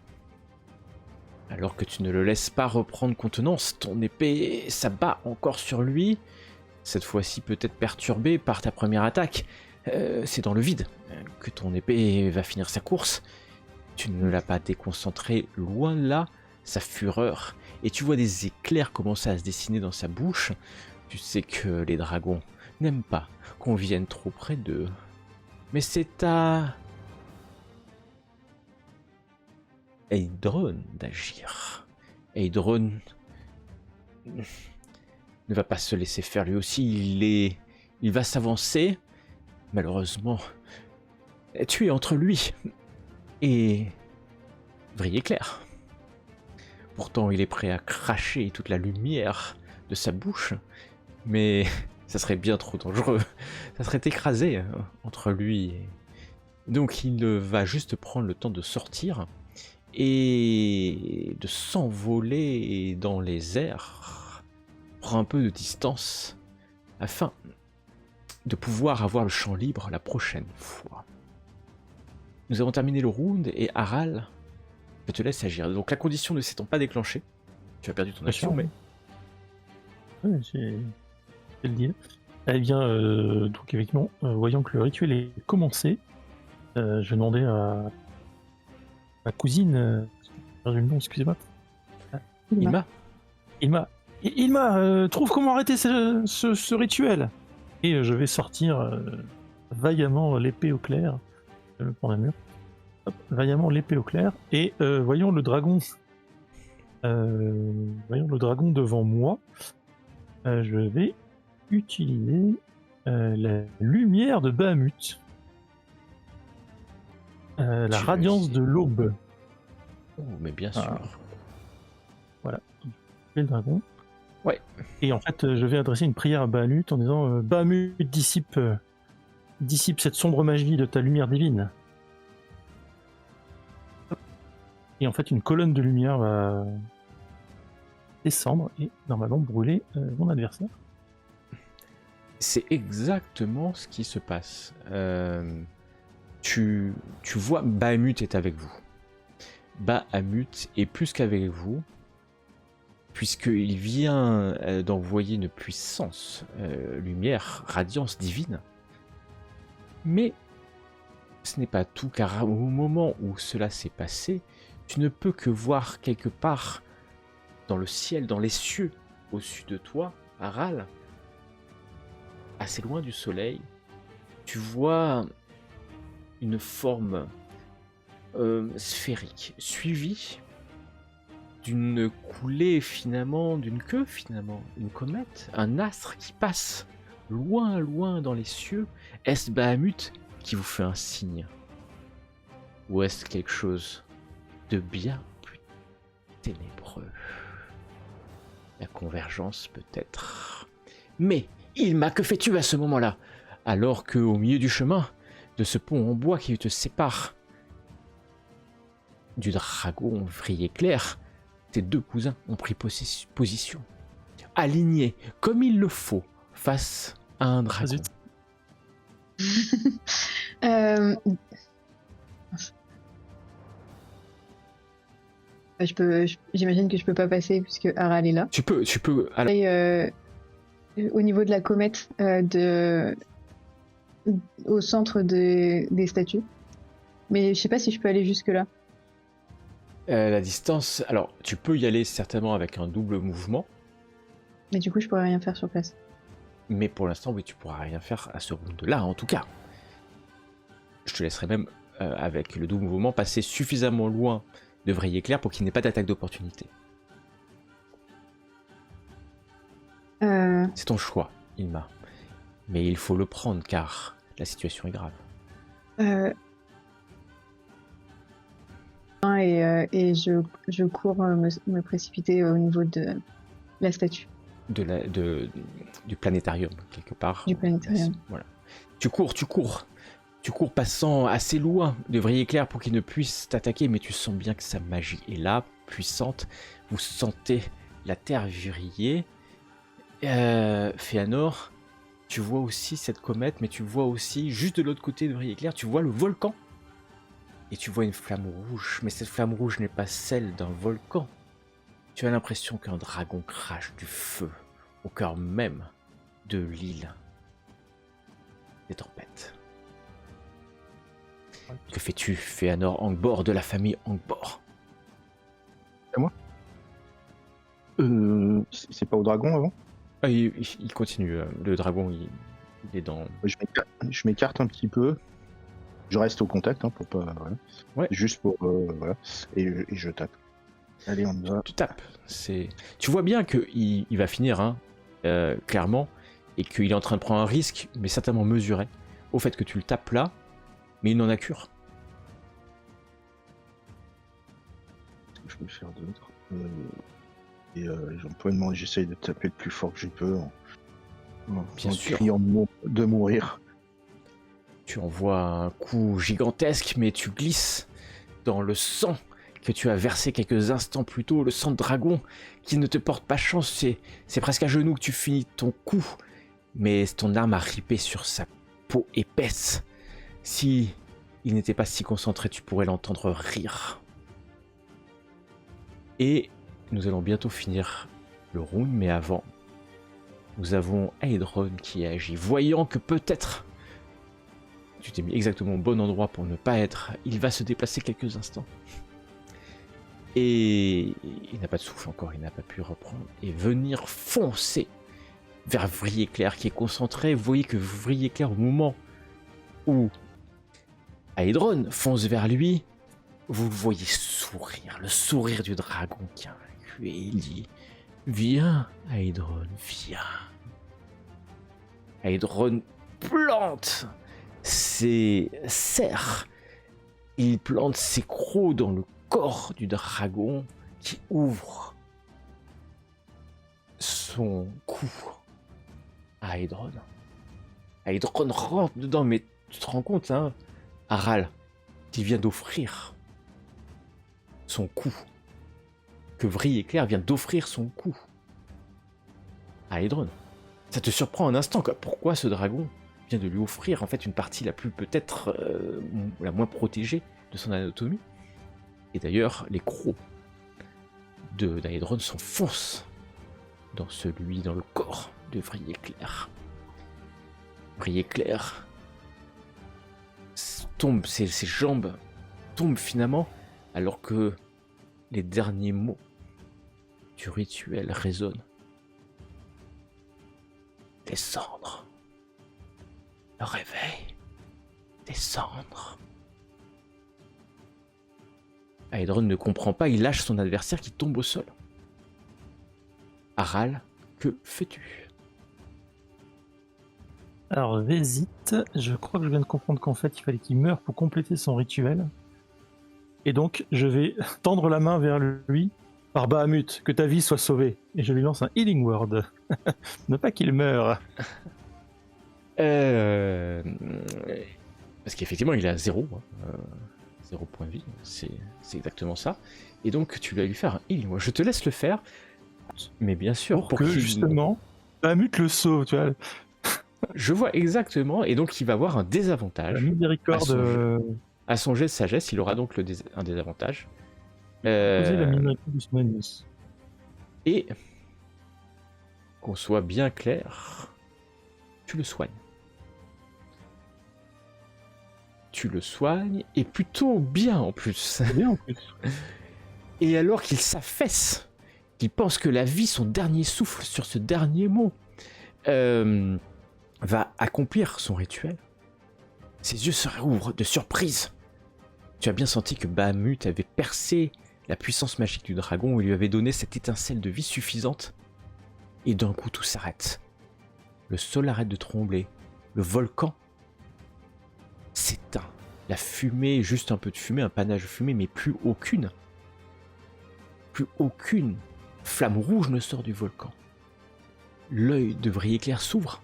Alors que tu ne le laisses pas reprendre contenance, ton épée s'abat encore sur lui. Cette fois-ci peut-être perturbée par ta première attaque. C'est dans le vide que ton épée va finir sa course. Tu ne l'as pas déconcentré, loin de là, sa fureur. Et tu vois des éclairs commencer à se dessiner dans sa bouche. Tu sais que les dragons n'aiment pas qu'on vienne trop près d'eux. Mais c'est à Eidron d'agir. Eidron ne va pas se laisser faire lui aussi. Il va s'avancer. Malheureusement, tu es entre lui et Vrillé Clair. Pourtant, il est prêt à cracher toute la lumière de sa bouche, mais ça serait bien trop dangereux. Ça serait écrasé entre lui et... Donc il va juste prendre le temps de sortir et de s'envoler dans les airs, prendre un peu de distance afin de pouvoir avoir le champ libre la prochaine fois. Nous avons terminé le round et Aral, je te laisse agir. Donc la condition ne s'étant pas déclenchée, tu as perdu ton action, mais Ouais, c'est le deal. Eh bien, donc effectivement, voyant que le rituel est commencé, je vais demander à ma cousine, j'ai perdu le nom, excusez-moi. Ilma, Ilma, trouve comment arrêter ce rituel. Et je vais sortir vaillamment l'épée au clair. Je vais me prendre un mur. Hop, vaillamment l'épée au clair. Et voyons le dragon. Voyons le dragon devant moi. Je vais utiliser la lumière de Bahamut. La Tu radiance réussis. de l'aube. oh, mais bien sûr. Ah. Voilà. Je fais le dragon. Ouais. Et en fait, je vais adresser une prière à Bahamut en disant Bahamut, dissipe cette sombre magie de ta lumière divine. Et en fait, une colonne de lumière va descendre et normalement brûler mon adversaire. C'est exactement ce qui se passe. Tu vois, Bahamut est avec vous. Bahamut est plus qu'avec vous, puisqu'il vient d'envoyer une puissance, lumière, radiance divine. Mais ce n'est pas tout, car au moment où cela s'est passé, tu ne peux que voir quelque part dans le ciel, dans les cieux, au-dessus de toi, Aral, assez loin du soleil, tu vois une forme sphérique, suivie d'une coulée finalement, d'une queue finalement, une comète, un astre qui passe loin, loin dans les cieux. Est-ce Bahamut qui vous fait un signe? Ou est-ce quelque chose de bien plus ténébreux? La convergence peut-être. Mais, Ilma, que fais-tu à ce moment-là? Alors que, au milieu du chemin, de ce pont en bois qui te sépare du dragon vrillé clair, tes deux cousins ont pris position, alignés comme il le faut face à un dragon. J'imagine que je peux pas passer puisque Aral est là. Tu peux. Alors, Et, au niveau de la comète, au centre des statues. Mais je sais pas si je peux aller jusque là. la distance. Alors, tu peux y aller certainement avec un double mouvement, Mais du coup, je pourrais rien faire sur place. mais pour l'instant, oui, tu pourras rien faire à ce round-là, en tout cas. Je te laisserai même, avec le double mouvement, passer suffisamment loin de vriller clair pour qu'il n'ait pas d'attaque d'opportunité. C'est ton choix, Ilma. Mais il faut le prendre car la situation est grave. Et je cours me précipiter au niveau de la statue. Du planétarium, quelque part. Du planétarium. Voilà. Tu cours passant assez loin de vriller clair pour qu'il ne puisse t'attaquer, mais tu sens bien que sa magie est là, puissante. Vous sentez la terre vriller. Féanor, tu vois aussi cette comète, mais tu vois aussi, juste de l'autre côté de vriller clair, tu vois le volcan. Et tu vois une flamme rouge, mais cette flamme rouge n'est pas celle d'un volcan. Tu as l'impression qu'un dragon crache du feu au cœur même de l'île des tempêtes. Que fais-tu, Féanor Angbor, de la famille Angbor? C'est pas au dragon avant? Ah, il continue, le dragon il est dans... Je m'écarte un petit peu. Je reste au contact, hein, pour pas. Voilà. Ouais. Juste pour. Voilà. Et je tape. Allez, on y va. Tu tapes. Tu vois bien qu'il va finir, hein, clairement, et qu'il est en train de prendre un risque, mais certainement mesuré, au fait que tu le tapes là, mais il n'en a cure. Qu'est-ce que je peux faire d'autre? J'essaye de taper le plus fort que je peux en criant de mourir. Tu envoies un coup gigantesque, mais tu glisses dans le sang que tu as versé quelques instants plus tôt, le sang de dragon qui ne te porte pas chance. C'est presque à genoux que tu finis ton coup, mais ton arme a ripé sur sa peau épaisse. Si il n'était pas si concentré, tu pourrais l'entendre rire. Et nous allons bientôt finir le round, mais avant, nous avons Aedron qui agit, voyant que peut-être tu t'es mis exactement au bon endroit pour ne pas être, il va se déplacer quelques instants. Et il n'a pas de souffle encore, il n'a pas pu reprendre, et venir foncer vers Vrille-Éclair qui est concentré. Vous voyez que Vrille-Éclair, au moment où Aedron fonce vers lui, vous le voyez sourire, le sourire du dragon qui a vaincu, et il dit « Viens, Aedron, viens ». Aedron plante ses serres, il plante ses crocs dans le corps du dragon qui ouvre son cou à Aedron. Aedron rentre dedans, mais tu te rends compte, hein, Aral, qui vient d'offrir son cou, que Vrille-Éclair vient d'offrir son cou à Aedron. Ça te surprend un instant, quoi. Pourquoi ce dragon vient de lui offrir en fait une partie la plus peut-être la moins protégée de son anatomie. Et d'ailleurs, les crocs d'Aedron s'enfoncent dans le corps de Vrille-Éclair. Vrille-Éclair tombe, ses jambes tombent finalement, alors que les derniers mots du rituel résonnent. Descendre. Le réveil. Descendre. Aedron ne comprend pas, il lâche son adversaire qui tombe au sol. Aral, que fais-tu? Alors, Vézite, je crois que je viens de comprendre qu'en fait, il fallait qu'il meure pour compléter son rituel. Et donc, je vais tendre la main vers lui, par Bahamut, que ta vie soit sauvée. Et je lui lance un Healing Word. Ne pas qu'il meure. Parce qu'effectivement, il est à 0. 0 point de vie, c'est exactement ça. Et donc, tu vas lui faire un healing. Je te laisse le faire. Mais bien sûr, pour que justement, Bahamut le sauve, tu vois. Je vois exactement. Et donc, il va avoir un désavantage. La miséricorde. À son jet de sagesse, il aura donc un désavantage. La miséricorde de son ennemi. Et qu'on soit bien clair, tu le soignes. Tu le soignes, et plutôt bien en plus. Bien en plus. Et alors qu'il s'affaisse, qu'il pense que la vie, son dernier souffle sur ce dernier mot, va accomplir son rituel, ses yeux se réouvrent de surprise. Tu as bien senti que Bahamut avait percé la puissance magique du dragon et lui avait donné cette étincelle de vie suffisante. Et d'un coup, tout s'arrête. Le sol arrête de trembler. Le volcan s'éteint. La fumée, juste un peu de fumée, un panache de fumée, mais plus aucune flamme rouge ne sort du volcan. L'œil de Vrille-Éclair s'ouvre,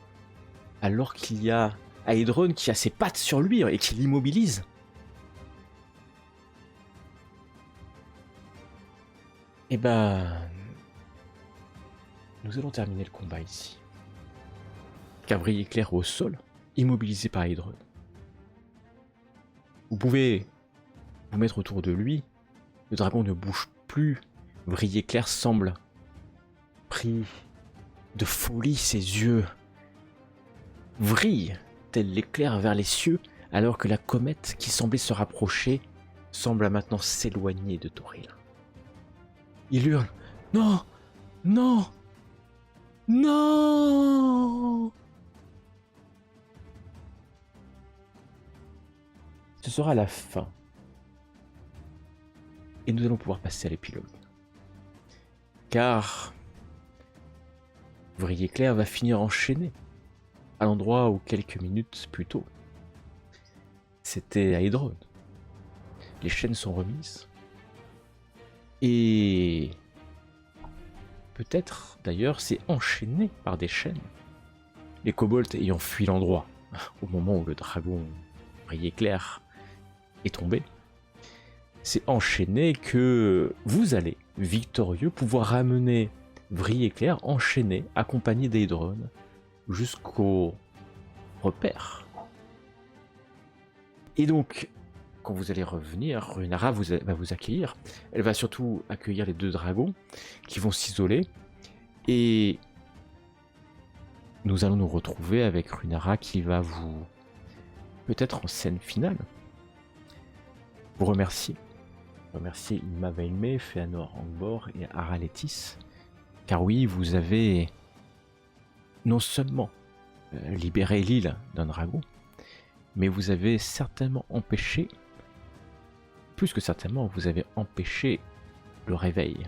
alors qu'il y a Aedron qui a ses pattes sur lui et qui l'immobilise. Eh ben, nous allons terminer le combat ici. Car Vrille-Éclair au sol, immobilisé par Aedron. Vous pouvez vous mettre autour de lui. Le dragon ne bouge plus. Vrille-Éclair semble pris de folie, ses yeux vrillent tel l'éclair vers les cieux, alors que la comète qui semblait se rapprocher semble maintenant s'éloigner de Tauril. Il hurle « Non! Non! Non !» Ce sera la fin. Et nous allons pouvoir passer à l'épilogue. Car Vrille-Éclair va finir enchaîné à l'endroit où quelques minutes plus tôt c'était Aedron. Les chaînes sont remises. Et peut-être d'ailleurs c'est enchaîné par des chaînes. Les kobolds ayant fui l'endroit au moment où le dragon Vrille-Éclair est tombé, c'est enchaîné que vous allez, victorieux, pouvoir ramener Vrille-Éclair enchaîné, accompagné d'Aedron, jusqu'au repère. Et donc, quand vous allez revenir, Runara va vous accueillir. Elle va surtout accueillir les deux dragons qui vont s'isoler. Et nous allons nous retrouver avec Runara qui va vous, peut-être en scène finale, vous remercier. Remercier Ilma Veilme, Fëanor Angbor et Araletis. Car oui, vous avez non seulement libéré l'île d'un dragon, mais vous avez certainement empêché, plus que certainement, vous avez empêché le réveil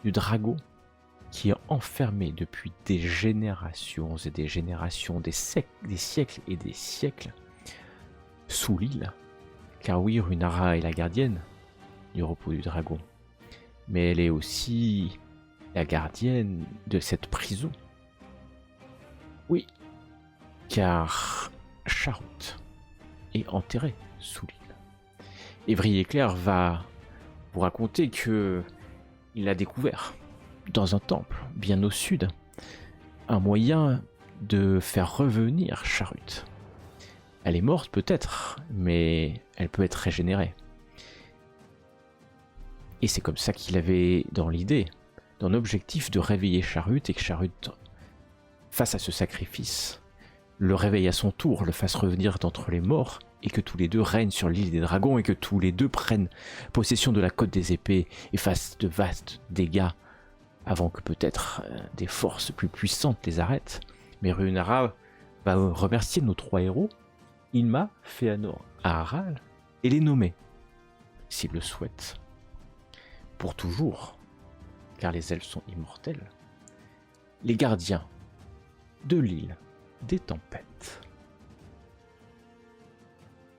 du dragon qui est enfermé depuis des générations et des générations, des siècles et des siècles sous l'île. Car oui, Runara est la gardienne du repos du dragon, mais elle est aussi la gardienne de cette prison. Oui, car Charut est enterré sous l'île. Évry Éclair va vous raconter que il a découvert dans un temple bien au sud un moyen de faire revenir Charut. Elle est morte peut-être, mais elle peut être régénérée. Et c'est comme ça qu'il avait dans l'idée, dans l'objectif de réveiller Charut et que Charut, face à ce sacrifice, le réveille à son tour, le fasse revenir d'entre les morts et que tous les deux règnent sur l'île des dragons et que tous les deux prennent possession de la côte des épées et fassent de vastes dégâts avant que peut-être des forces plus puissantes les arrêtent. Mais Runara va remercier nos 3 héros, Ilma, Fëanor, Aharal, et les nommer, s'il le souhaite, pour toujours, car les elfes sont immortels, les gardiens de l'île des tempêtes.